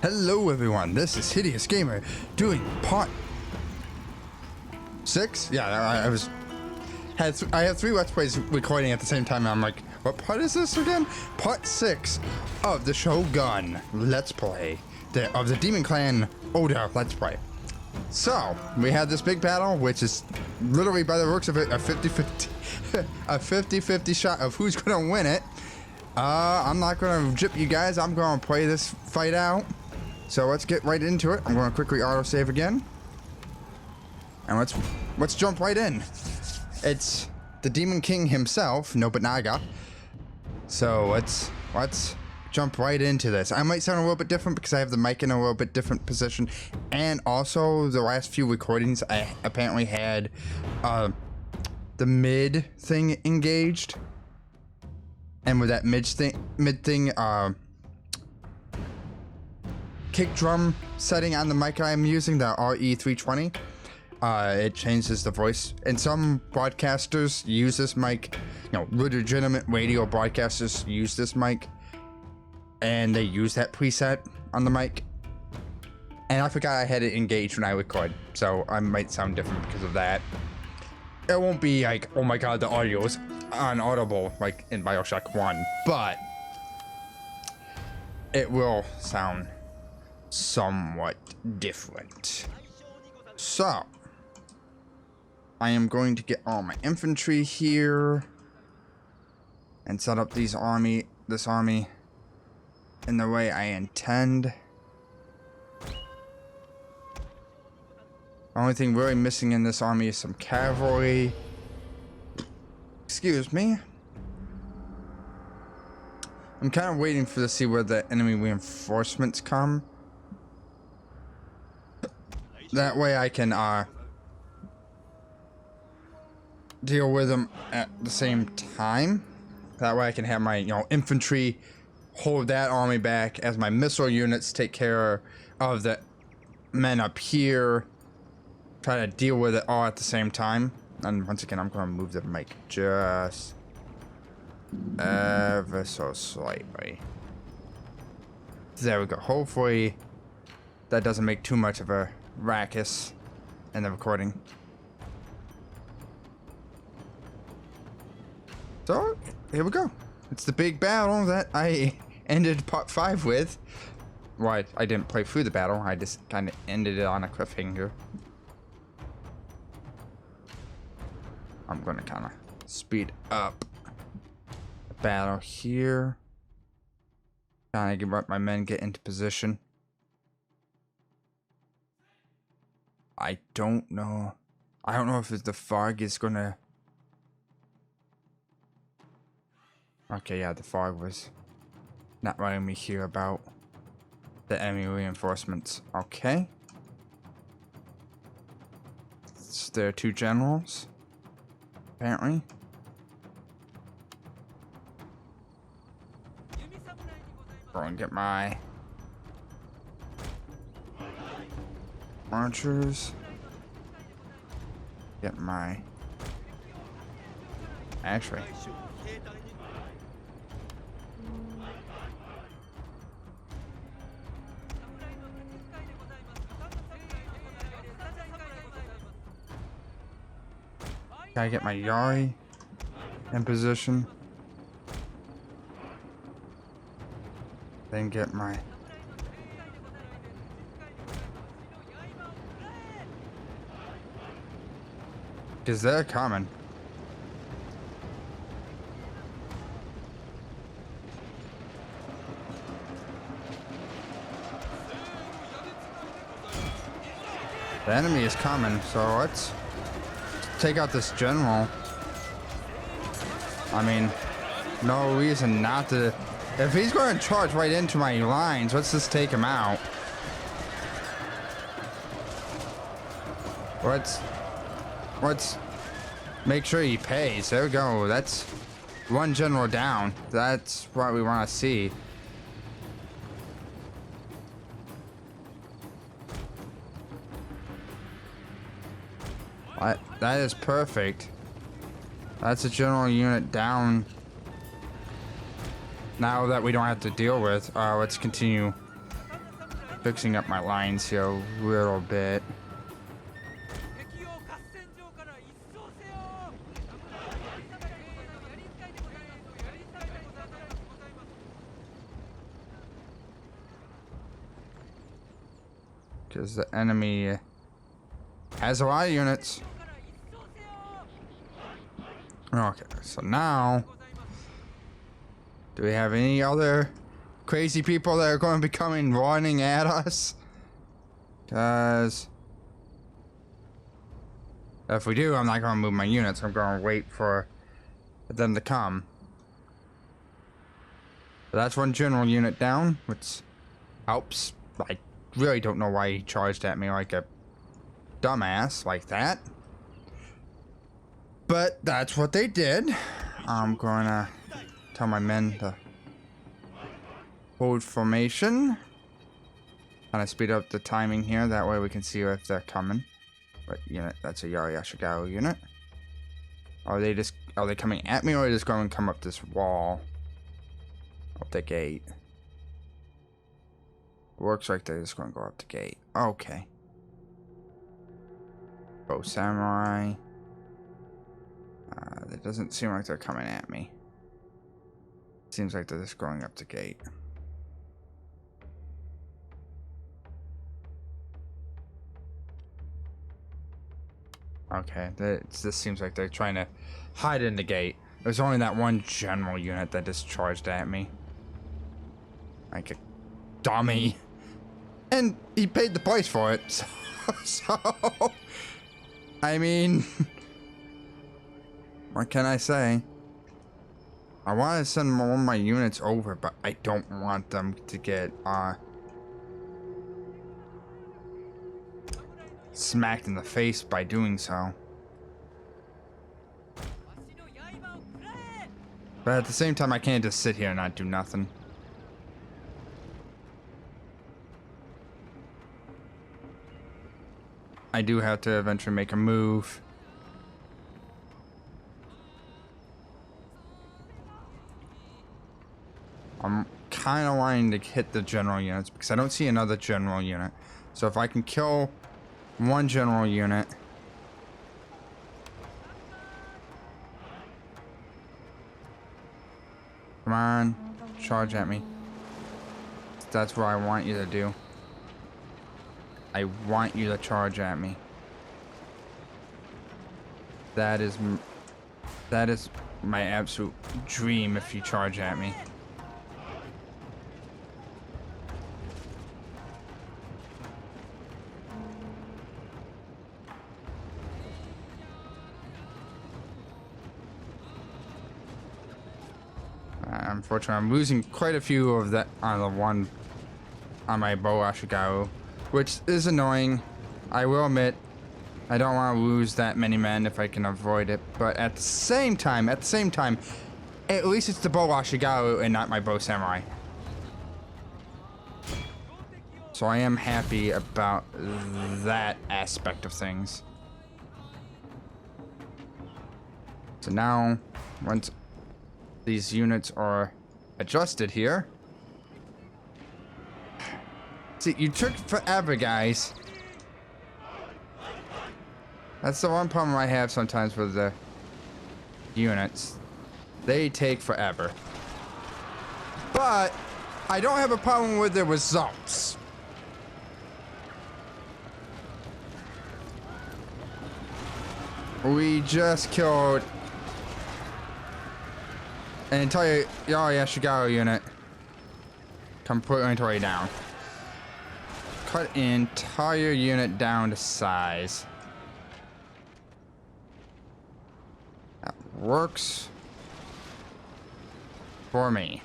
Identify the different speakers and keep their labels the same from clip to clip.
Speaker 1: Hello everyone, this is Hideousgamer doing part 6? Yeah, I have 3 Let's Plays recording at the same time and I'm like, what part is this again? Part 6 of the Shogun Let's Play of the Demon Clan Oda Let's Play. So, we had this big battle, which is literally by the looks of it a 50-50 a 50-50 shot of who's gonna win it. I'm not gonna jip you guys, I'm gonna play this fight out. So let's get right into it. I'm going to quickly autosave again. And let's jump right in. It's the Demon King himself, Nobunaga. So let's jump right into this. I might sound a little bit different because I have the mic in a little bit different position. And also the last few recordings I apparently had the mid thing engaged. And with that mid thing kick drum setting on the mic I'm using, the RE320, it changes the voice, and some broadcasters use this mic, you know, legitimate radio broadcasters use this mic and they use that preset on the mic, and I forgot I had it engaged when I record, so I might sound different because of that. It won't be like, oh my god, the audio is unaudible like in Bioshock 1, but it will sound somewhat different. So I am going to get all my infantry here and set up this army in the way I intend. The only thing really missing in this army is some cavalry. Excuse me. I'm kind of waiting to see where the enemy reinforcements come. That way I can deal with them at the same time. That way I can have my, you know, infantry hold that army back as my missile units take care of the men up here. Try to deal with it all at the same time. And once again, I'm going to move the mic just ever so slightly. There we go. Hopefully that doesn't make too much of a ruckus in the recording. So here we go. It's the big battle that I ended part 5 with. Well, I didn't play through the battle. I just kind of ended it on a cliffhanger. I'm gonna kind of speed up the battle here. Kind of let my men get into position. I don't know. I don't know if the fog is gonna... Okay, yeah, the fog was not letting me hear about the enemy reinforcements. Okay. So there are 2 generals, apparently. Go and get my archers. Get my... Actually... Gotta get my Yari in position. Then get my... Because they're coming. The enemy is coming, so let's take out this general. I mean, no reason not to. If he's going to charge right into my lines, let's just take him out. Let's make sure he pays. There we go. That's 1 general down. That's what we want to see. That is perfect. That's a general unit down. Now that we don't have to deal with, let's continue fixing up my lines here a little bit. Because the enemy has a lot of units. Okay, so now, do we have any other crazy people that are going to be coming running at us? Because if we do, I'm not going to move my units. I'm going to wait for them to come. So that's one general unit down, which helps. I really don't know why he charged at me like a dumbass like that. But that's what they did. I'm gonna tell my men to hold formation. Kind of speed up the timing here. That way we can see if they're coming. But unit, that's a Hideousgamer unit. Are they coming at me, or are they just going to come up this wall? Up the gate. Works like they're just going to go up the gate. Okay. Bow samurai. It doesn't seem like they're coming at me. Seems like they're just going up the gate. Okay, this seems like they're trying to hide in the gate. There's only that one general unit that just charged at me. Like a dummy. And he paid the price for it. So I mean, what can I say? I want to send more of my units over, but I don't want them to get smacked in the face by doing so. But at the same time, I can't just sit here and not do nothing. I do have to eventually make a move. I'm kind of wanting to hit the general units because I don't see another general unit. So if I can kill one general unit, come on, charge at me. That's what I want you to do. I want you to charge at me. That is my absolute dream if you charge at me. Unfortunately, I'm losing quite a few of that on the one on my Hideousgamer, which is annoying. I will admit, I don't want to lose that many men if I can avoid it. But at the same time, at least it's the Hideousgamer and not my bow samurai. So I am happy about that aspect of things. So now, once these units are adjusted here. See, you took forever, guys. That's the one problem I have sometimes with the units. They take forever. But I don't have a problem with the results. We just killed an entire Hideousgamer unit. Completely down. Cut an entire unit down to size. That works for me.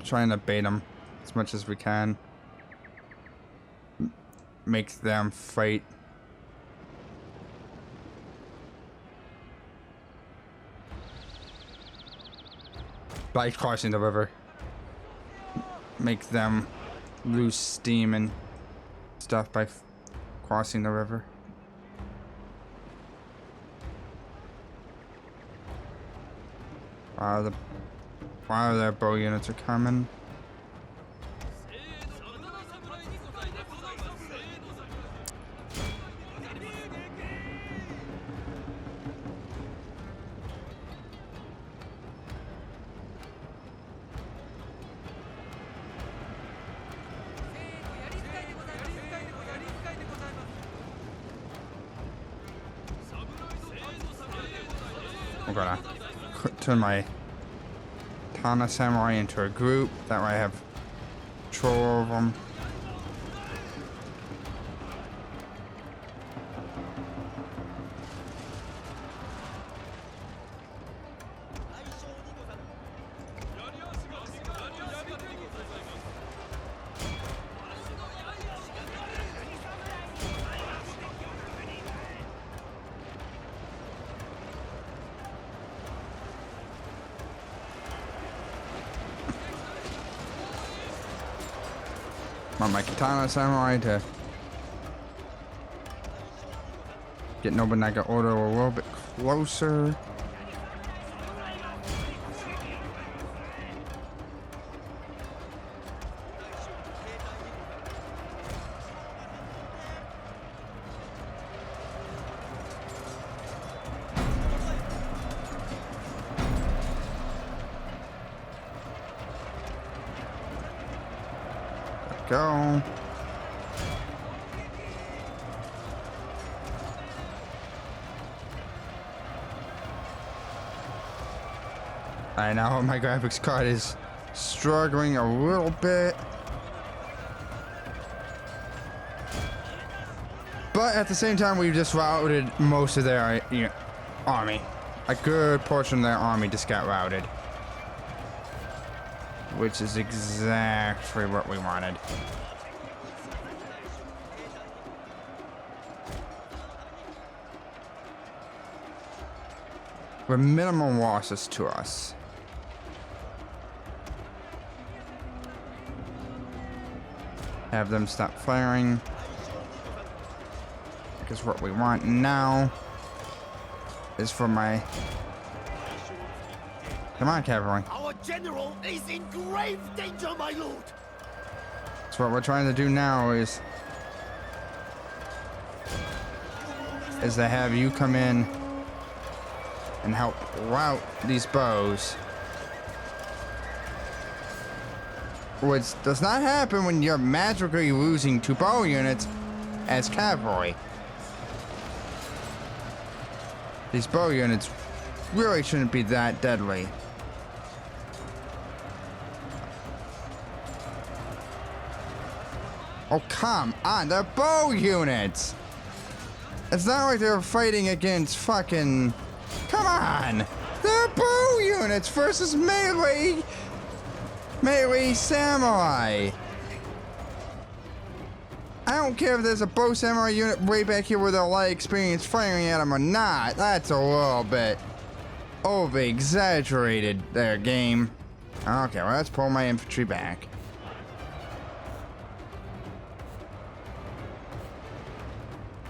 Speaker 1: Trying to bait them as much as we can. Make them fight. By crossing the river. Make them lose steam and stuff by crossing the river. Wow, their bow units are coming. I'm gonna turn my Katana Samurai into a group. That way I have control of them. On my Katana Samurai to get Nobunaga Odo a little bit closer. Go. I know my graphics card is struggling a little bit, but at the same time we've just routed most of their army. A good portion of their army just got routed, which is exactly what we wanted. With minimum losses to us. Have them stop firing. Because what we want now is for my... Come on, cavalry.
Speaker 2: Our general is in grave danger, my lord.
Speaker 1: So what we're trying to do now is to have you come in and help rout these bows. Which does not happen when you're magically losing 2 bow units as cavalry. These bow units really shouldn't be that deadly. Oh, come on, they're bow units! It's not like they're fighting against fucking... Come on! They're bow units versus melee samurai! I don't care if there's a bow samurai unit way back here with a lot of experience firing at them or not. That's a little bit over-exaggerated there, game. Okay, well, let's pull my infantry back.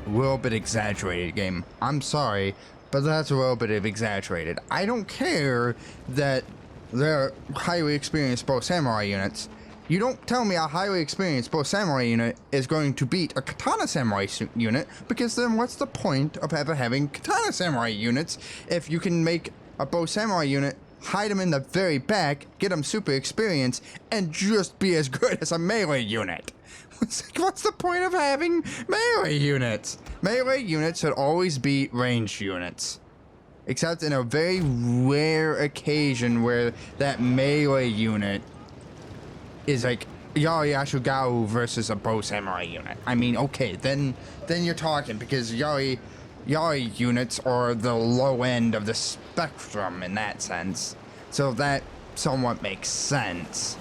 Speaker 1: A little bit exaggerated, game. I'm sorry, but that's a little bit of exaggerated. I don't care that they're highly experienced bow samurai units. You don't tell me a highly experienced bow samurai unit is going to beat a katana samurai unit, because then what's the point of ever having katana samurai units if you can make a bow samurai unit, hide them in the very back, get them super experienced, and just be as good as a melee unit? What's the point of having melee units? Melee units should always be ranged units. Except in a very rare occasion where that melee unit is like Yari Ashugao versus a bow samurai unit. I mean, okay, then you're talking, because Yari units are the low end of the spectrum in that sense. So that somewhat makes sense.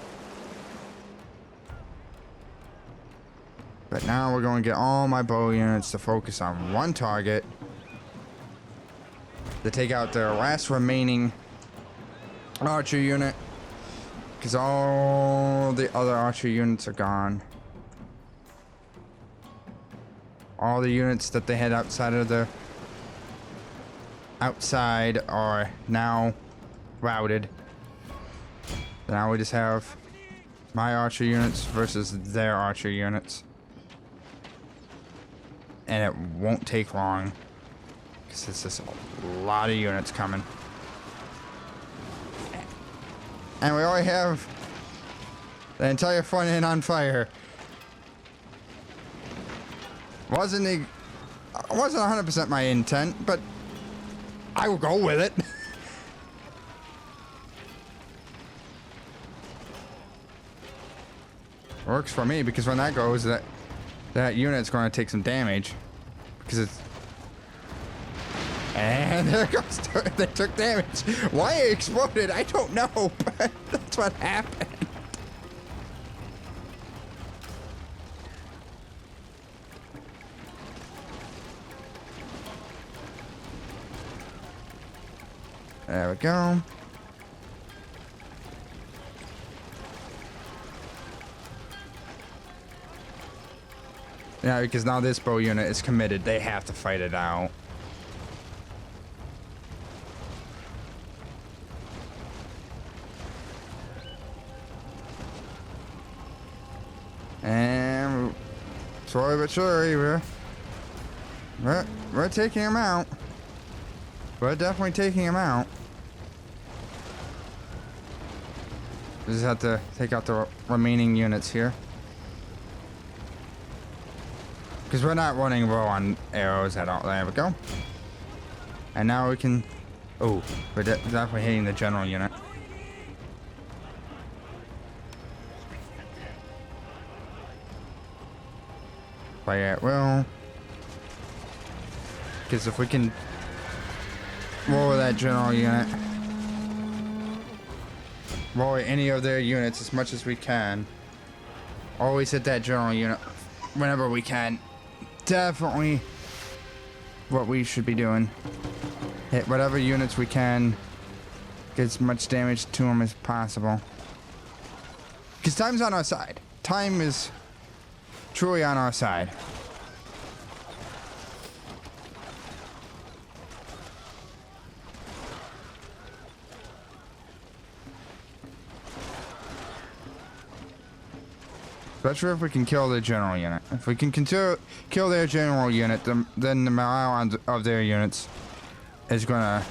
Speaker 1: But now we're going to get all my bow units to focus on one target, to take out their last remaining archer unit. Because all the other archer units are gone. All the units that they had outside of the outside are now routed. So now we just have my archer units versus their archer units. And it won't take long. Because it's just a lot of units coming. And we already have the entire front end on fire. Wasn't 100% my intent, but I will go with it. Works for me, because when that goes, that unit's going to take some damage. Because it's... And there it goes. They took damage. Why it exploded, I don't know, but that's what happened. There we go. Yeah, because now this bow unit is committed. They have to fight it out. And slowly but surely, we're taking him out. We're definitely taking him out. We just have to take out the remaining units here. Because we're not running low on arrows at all. There we go. And now we can... Oh, we're definitely hitting the general unit. Play at will. Because if we can roll that general unit, roll any of their units as much as we can. Always hit that general unit whenever we can. Definitely what we should be doing. Hit whatever units we can. Get as much damage to them as possible. Because time's on our side. Time is truly on our side. Especially if we can kill their general unit. If we can kill their general unit, then the morale of their units is gonna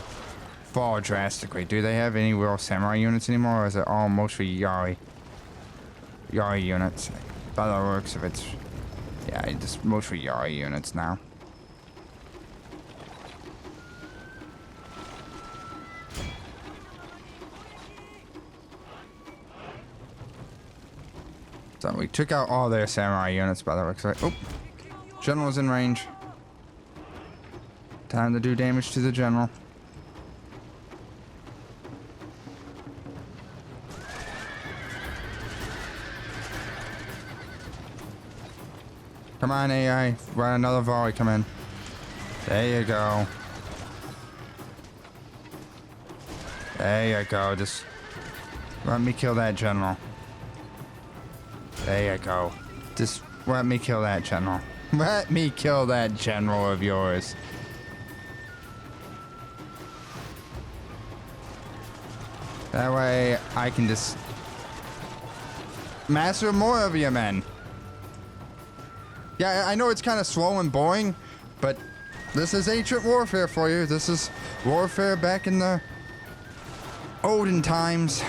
Speaker 1: fall drastically. Do they have any real samurai units anymore, or is it all mostly Yari units? By the works of it, yeah, just mostly Yari units now. So we took out all their samurai units by the looks of it. Oh, general's in range. Time to do damage to the general. Come on, AI. Run another volley. Come in. There you go. There you go. Just let me kill that general. There you go. Just let me kill that general. Let me kill that general of yours. That way I can just master more of your men. Yeah, I know it's kind of slow and boring, but this is ancient warfare for you. This is warfare back in the olden times.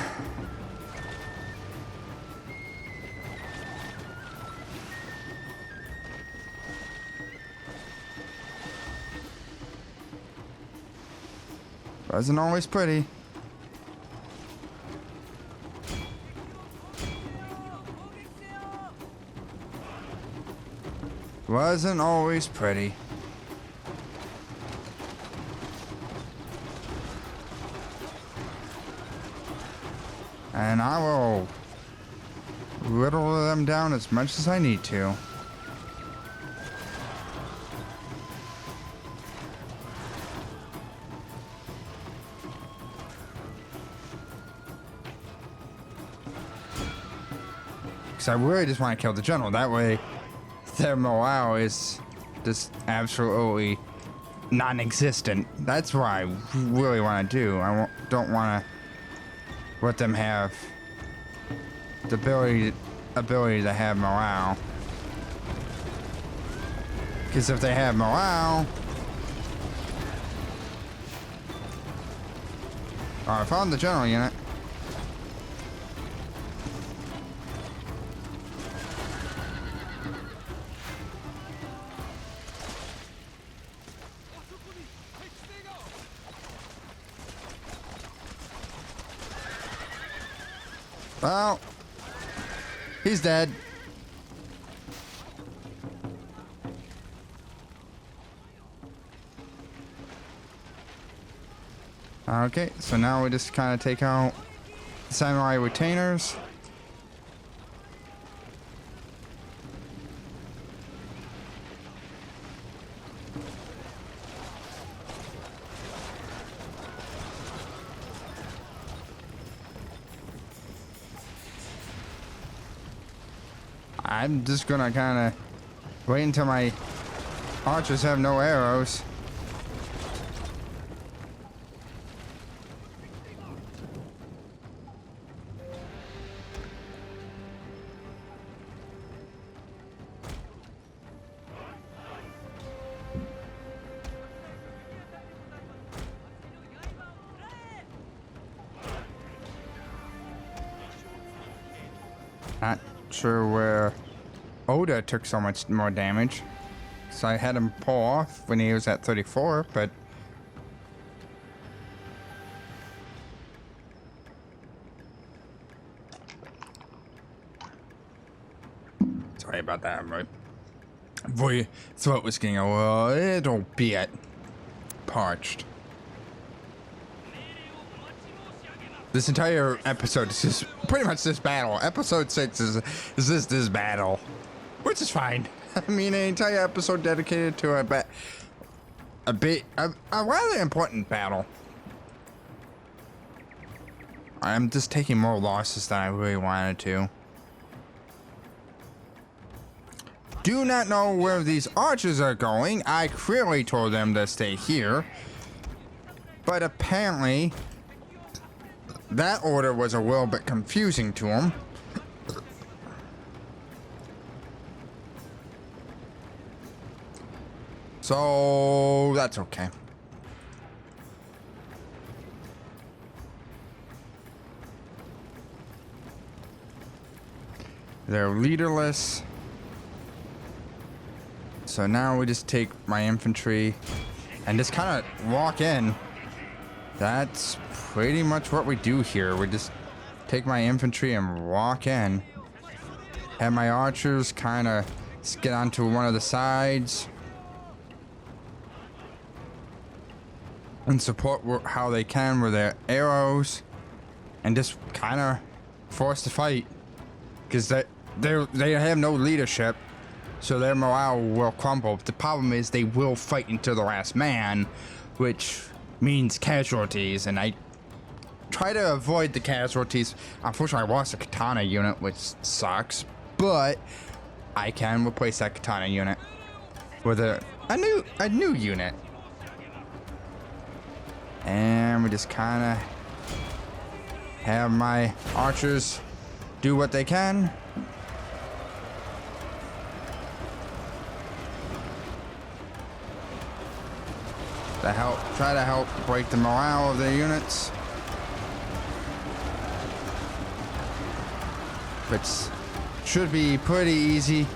Speaker 1: Wasn't always pretty. Wasn't always pretty. And I will whittle them down as much as I need to. Because I really just want to kill the general. That way, their morale is just absolutely non-existent. That's what I really want to do. Don't want to let them have the ability to have morale. Because if they have morale... Oh, I found the general unit. Well, he's dead. Okay, so now we just kind of take out the samurai retainers. I'm just gonna kind of wait until my archers have no arrows. Not sure where Oda took so much more damage. So I had him pull off when he was at 34, but... Sorry about that, my throat was getting a little bit parched. This entire episode is just pretty much this battle. Episode 6 is this battle, which is fine. I mean, an entire episode dedicated to a rather important battle. I'm just taking more losses than I really wanted to. Do not know where these archers are going. I clearly told them to stay here, but apparently that order was a little bit confusing to him. So that's okay. They're leaderless. So now we just take my infantry and just kind of walk in. That's pretty much what we do here. We just take my infantry and walk in. Have my archers kind of get onto one of the sides and support how they can with their arrows, and just kind of force the fight, because they have no leadership, so their morale will crumble. The problem is they will fight until the last man, which means casualties, and I try to avoid the casualties. Unfortunately, I lost a katana unit, which sucks, but I can replace that katana unit with a new unit. And we just kind of have my archers do what they can. Try to help break the morale of their units. Which should be pretty easy.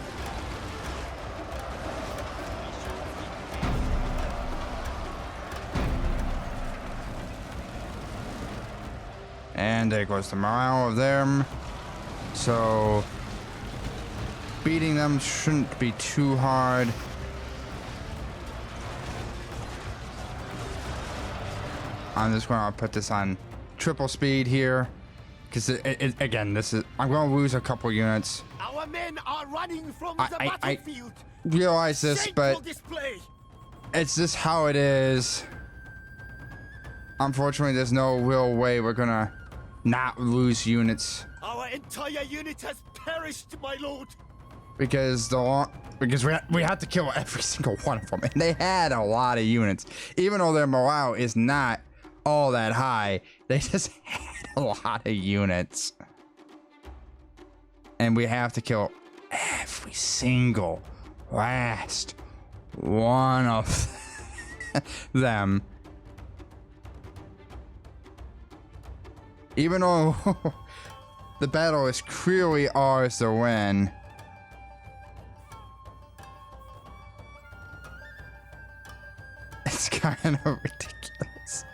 Speaker 1: And there goes the morale of them. So beating them shouldn't be too hard. I'm just going to put this on triple speed here, because again, I'm going to lose a couple units.
Speaker 2: Our men are running from the battlefield.
Speaker 1: I realize this, but it's just how it is. Unfortunately, there's no real way we're gonna not lose units.
Speaker 2: Our entire unit has perished, my lord.
Speaker 1: Because we had to kill every single one of them, and they had a lot of units. Even though their morale is not all that high, they just had a lot of units, and we have to kill every single last one of them. Even though the battle is clearly ours to win. It's kind of ridiculous.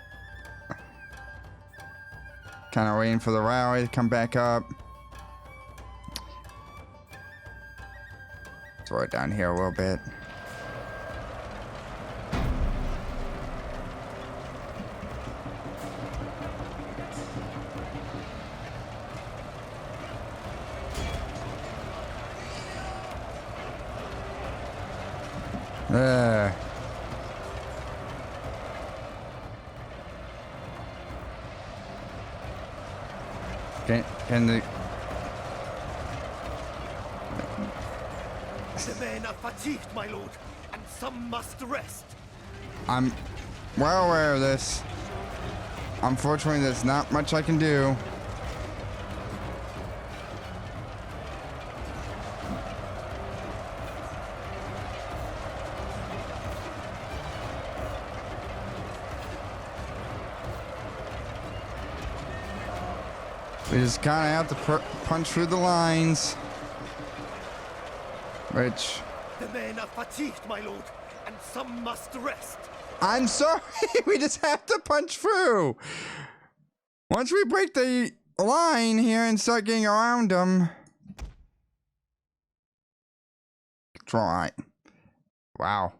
Speaker 1: Kind of waiting for the rally to come back up. Throw it down here a little bit. Can the
Speaker 2: men are fatigued, my lord, and some must rest.
Speaker 1: I'm well aware of this. Unfortunately, there's not much I can do. We just kind of have to punch through the lines. Which...
Speaker 2: The men are fatigued, my lord, and some must rest.
Speaker 1: I'm sorry, we just have to punch through. Once we break the line here and start getting around them. Control I. Wow.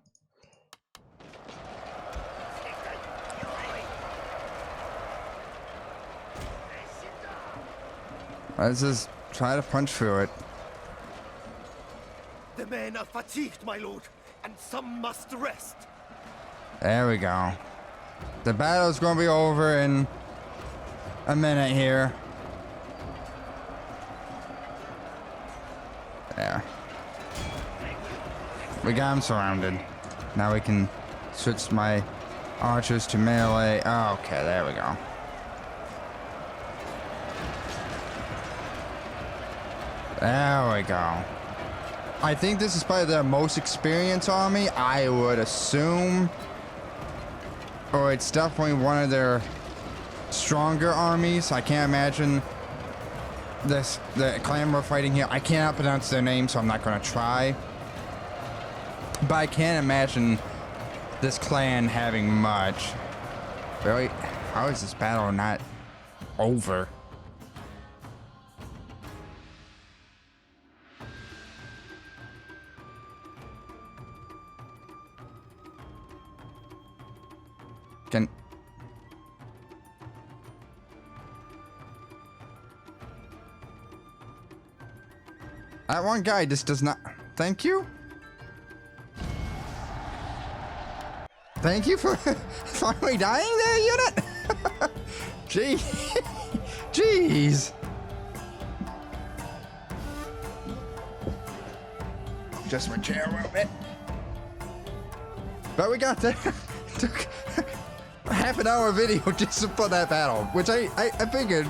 Speaker 1: Let's just try to punch through it.
Speaker 2: The men are fatigued, my lord, and some must rest.
Speaker 1: There we go. The battle's gonna be over in a minute here. There. We got him surrounded. Now we can switch my archers to melee. Oh, okay, there we go. There we go. I think this is probably the most experienced army, I would assume. Or it's definitely one of their stronger armies. I can't imagine the clan we're fighting here. I cannot pronounce their name, so I'm not going to try. But I can't imagine this clan having much. Really? How is this battle not over? Can... That one guy just does not... Thank you? Thank you for finally dying there, unit? Gee. Jeez. Just my chair a little bit. But we got there. Took a half an hour video just to put that battle, which I figured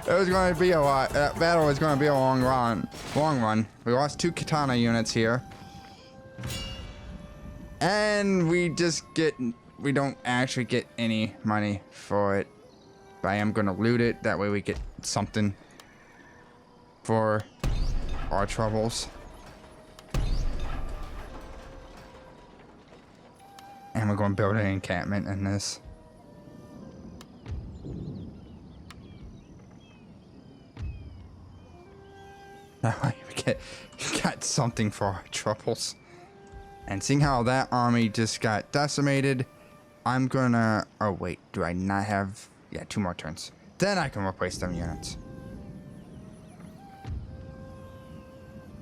Speaker 1: it was going to be a lot. That battle was going to be a long run. We lost 2 katana units here. And we don't actually get any money for it. But I am going to loot it. That way we get something for our troubles. And we're going to build an encampment in this. That way we got something for our troubles. And seeing how that army just got decimated, I'm gonna... Oh, wait. Do I not have... Yeah, 2 more turns. Then I can replace them units.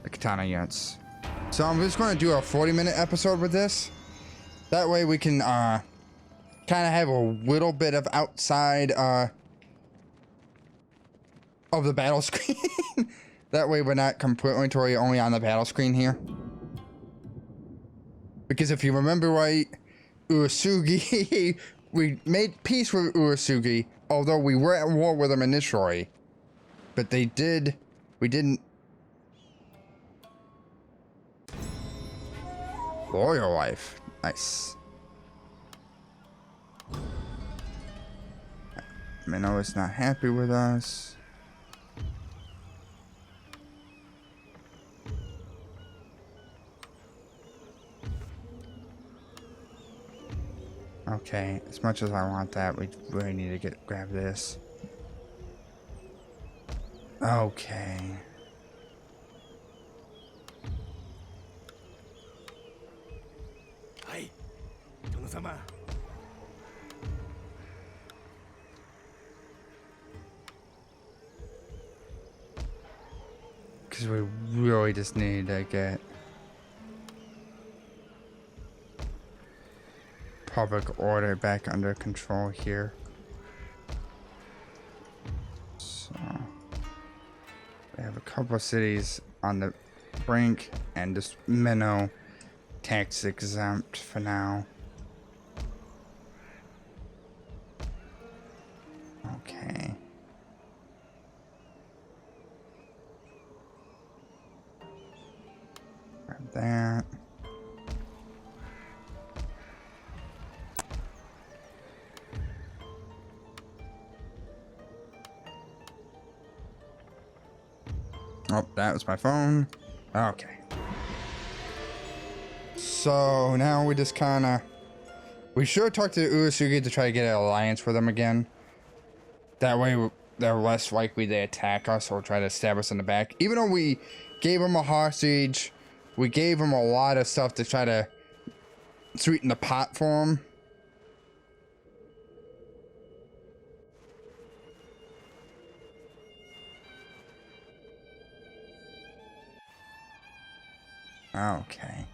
Speaker 1: The katana units. So I'm just going to do a 40-minute episode with this. That way we can kind of have a little bit of outside of the battle screen. That way we're not completely only on the battle screen here. Because if you remember right, Urasugi, we made peace with Urasugi, although we were at war with them initially. But we didn't. Loyal life. Nice. Minnow is not happy with us. Okay, as much as I want that, we really need to grab this. Okay.
Speaker 2: Hi, Tono-sama.
Speaker 1: Because we really just need to get public order back under control here. So we have a couple of cities on the brink and just Minnow tax exempt for now. Okay. Grab that. Oh, that was my phone. Okay. So now we just kind of... We should talk to Urasugi to try to get an alliance with them again. That way they're less likely to attack us or try to stab us in the back. Even though we gave them a hostage, we gave them a lot of stuff to try to sweeten the pot for them. Okay.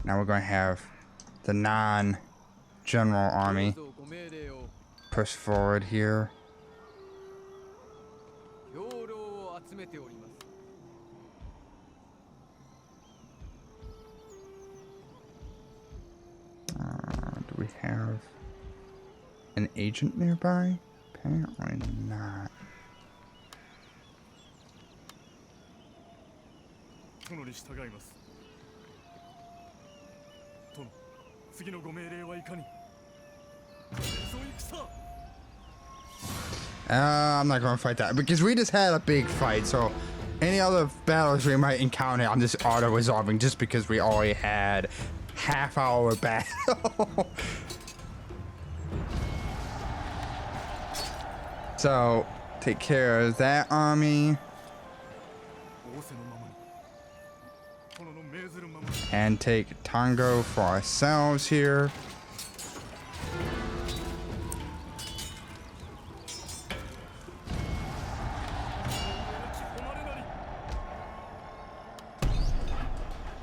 Speaker 1: Now we're going to have the non-general army push forward here. Do we have an agent nearby? Apparently not. I'm not going to fight that because we just had a big fight, so any other battles we might encounter, I'm just auto-resolving just because we already had half-hour battle. So, take care of that army. And take Tango for ourselves here.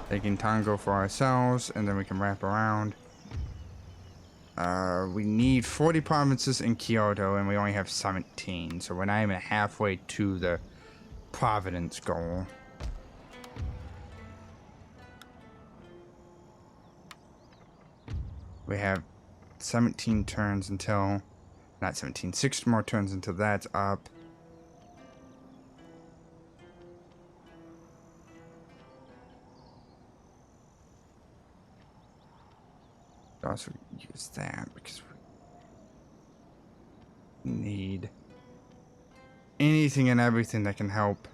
Speaker 1: Taking Tango for ourselves, and then we can wrap around. We need 40 provinces in Kyoto, and we only have 17, so we're not even halfway to the Providence goal. We have 17 turns until, not 17, 6 more turns until that's up. Also use that because we need anything and everything that can help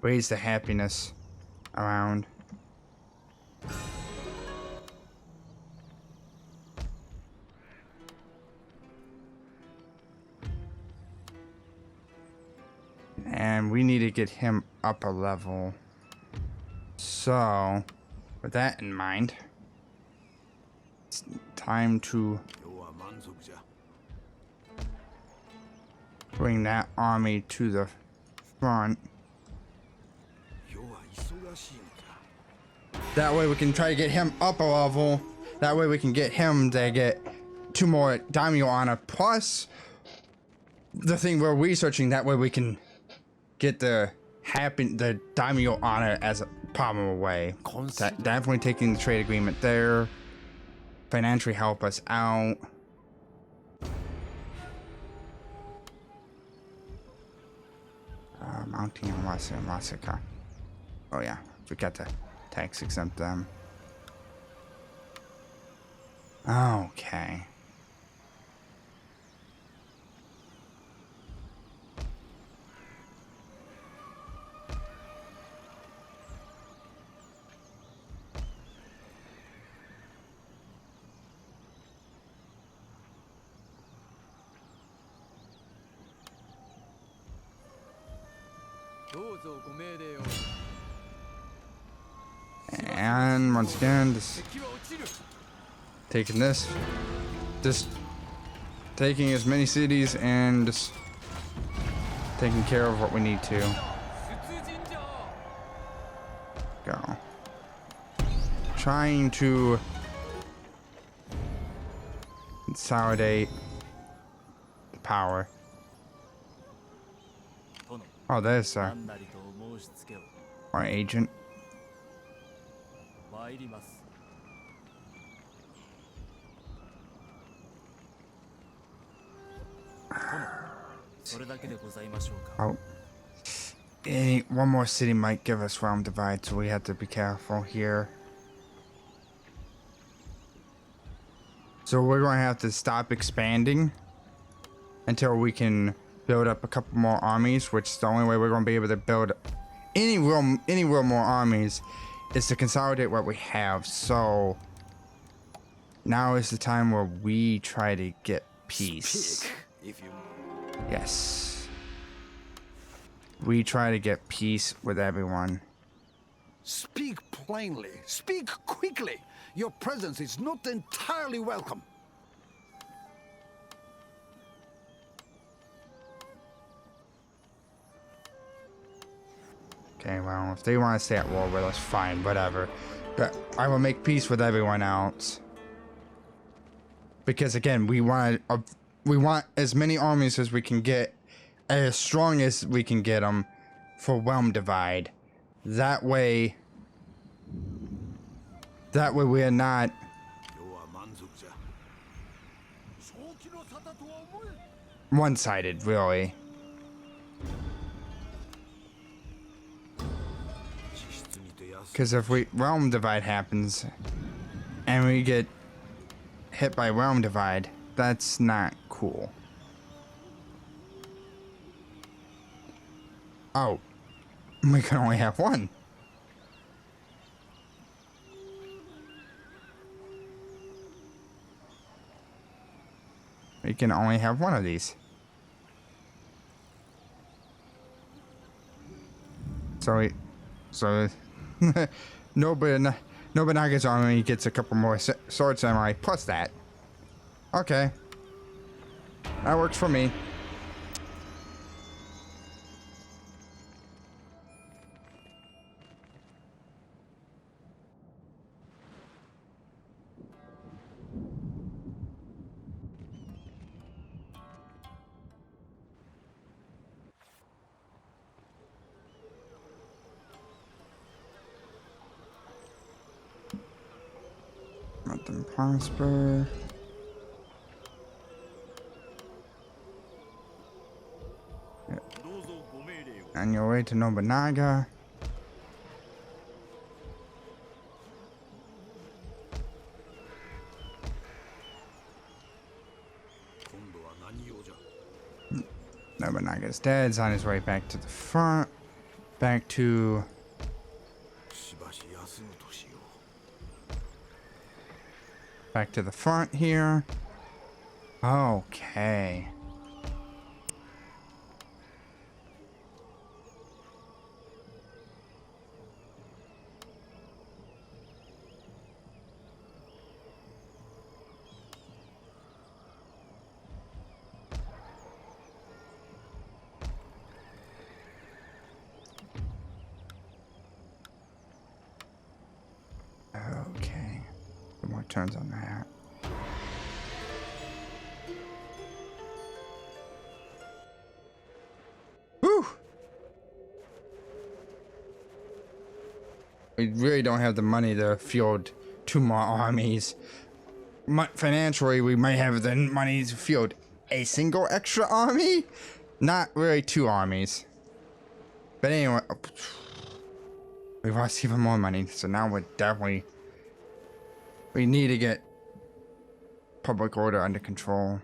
Speaker 1: raise the happiness around. And we need to get him up a level. So, with that in mind, it's time to bring that army to the front. That way we can try to get him up a level. That way we can get him to get 2 more Daimyo on it. Plus, the thing we're researching, that way we can get the Daimyo honor as a problem away. Definitely taking the trade agreement there. Financially help us out. Mounting and Masaka. Oh yeah, forgot to tax exempt them. Okay. And once again, just taking this, just taking as many cities and just taking care of what we need to. Go. Trying to consolidate the power. Oh, there's our agent. Oh, one more city might give us realm divide, so we have to be careful here. So we're going to have to stop expanding until we can build up a couple more armies, which is the only way we're going to be able to build any real more armies is to consolidate what we have. So now is the time where we try to get peace. Yes. We try to get peace with everyone.
Speaker 3: Speak plainly. Speak quickly. Your presence is not entirely welcome.
Speaker 1: Okay, well, if they want to stay at war with us, fine, whatever. But I will make peace with everyone else. Because again, we want as many armies as we can get, as strong as we can get them, for realm divide. That way we are not one-sided, really. Because if realm divide happens and we get hit by realm divide, that's not cool. Oh, we can only have one. We can only have one of these. So Nobunaga's army gets a couple more sword samurai plus that. Okay. That works for me. Let them prosper. Yeah. On your way to Nobunaga. Nobunaga's dead. He's on his way back to the front. Back to the front here. Okay. Okay. Some more turns on that. Whew! we really don't have the money to field 2 more armies. Financially, we might have the money to field a single extra army, not really 2 armies. But anyway, we've lost even more money, so now we need to get public order under control.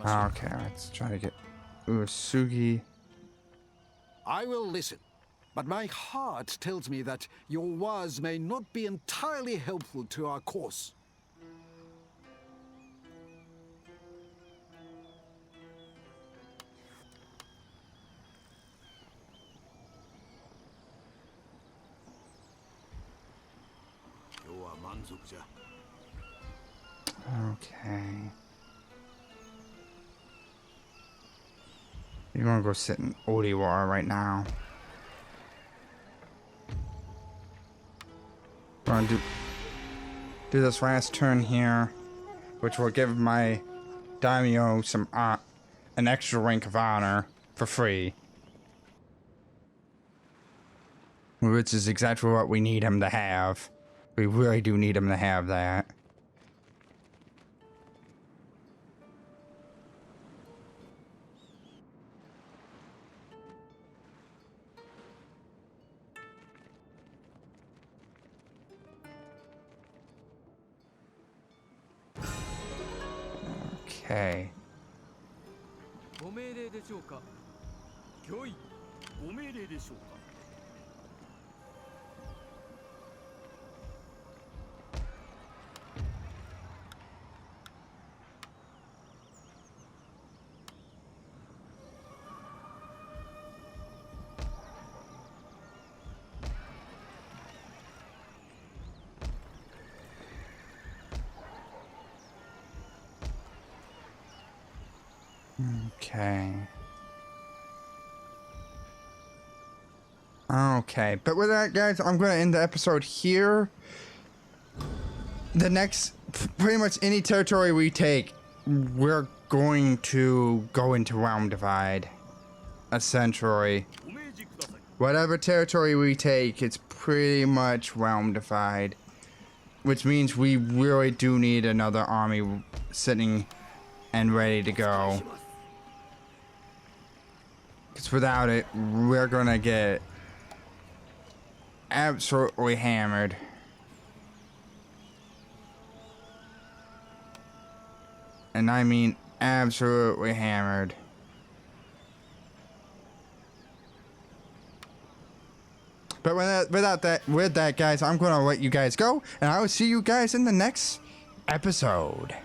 Speaker 1: Okay, let's try to get Uesugi.
Speaker 3: I will listen, but my heart tells me that your words may not be entirely helpful to our cause.
Speaker 1: Okay. You're gonna go sit in Odiwara right now. We're gonna do this last turn here, which will give my Daimyo some an extra rank of honor for free. Which is exactly what we need him to have. We really do need him to have that. Okay. Okay. Okay, but with that, guys, I'm going to end the episode here. The next, pretty much any territory we take, we're going to go into Realm Divide. Essentially. Whatever territory we take, it's pretty much Realm Divide. Which means we really do need another army sitting and ready to go. Because without it, we're gonna get absolutely hammered. And I mean absolutely hammered. But with that, guys, I'm gonna let you guys go, and I will see you guys in the next episode.